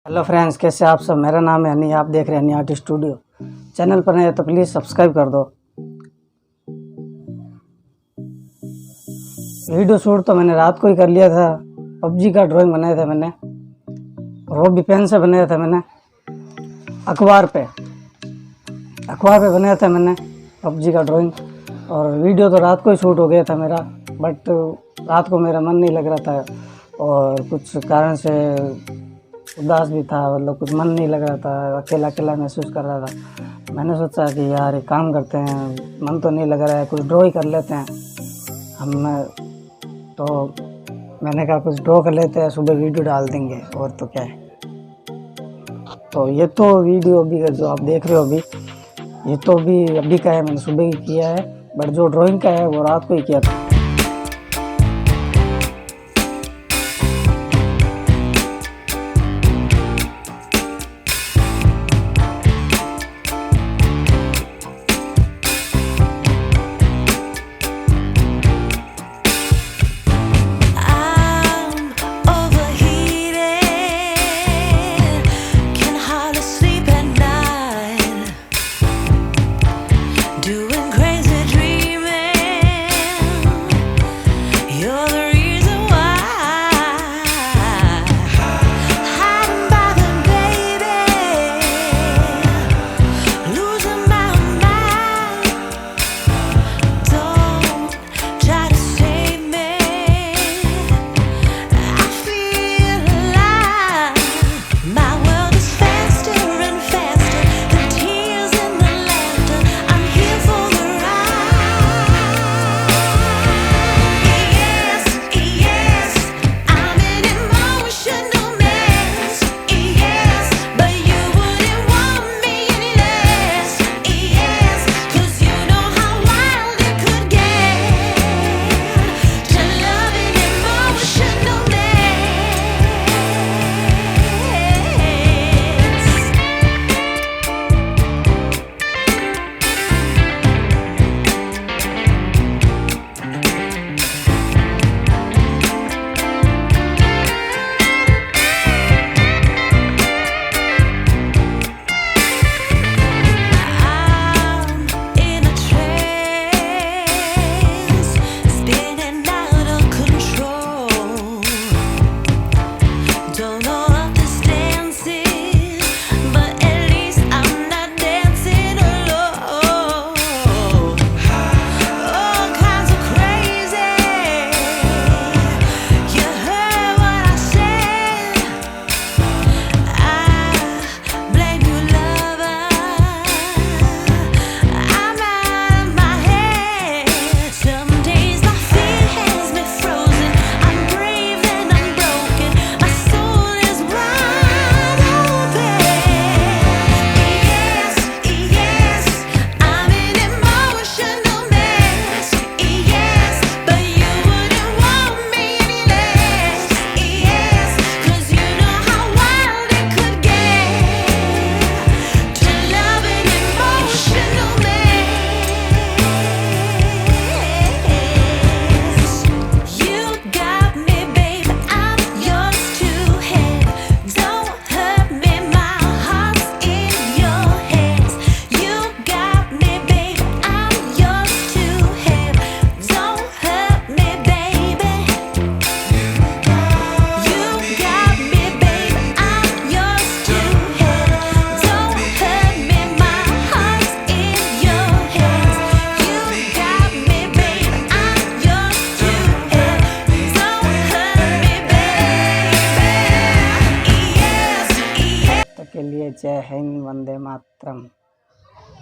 Hello friends, कैसे आप सब। मेरा नाम है हनी, आप देख रहे हैं हनी आर्ट स्टूडियो। चैनल पर नए तो प्लीज़ सब्सक्राइब कर दो। वीडियो शूट तो मैंने रात को ही कर लिया था। पबजी का ड्राइंग बनाया था मैंने, और वो भी पेन से बनाया था मैंने। अखबार पे बनाया था मैंने पबजी का ड्राइंग। और वीडियो तो रात को ही शूट हो गया था मेरा, बट रात को मेरा मन नहीं लग रहा था और कुछ कारण से उदास भी था, मतलब कुछ मन नहीं लग रहा था, अकेला अकेला महसूस कर रहा था। मैंने सोचा कि यार एक काम करते हैं, मन तो नहीं लग रहा है, कुछ ड्रॉ ही कर लेते हैं हम। तो मैंने कहा कुछ ड्रॉ कर लेते हैं, सुबह वीडियो डाल देंगे, और तो क्या है। तो ये तो वीडियो अभी जो आप देख रहे हो ये तो अभी का है, मैंने सुबह ही किया है, बट जो ड्राइंग का है वो रात को ही किया था। के लिए जय हिंद, वंदे मातरम।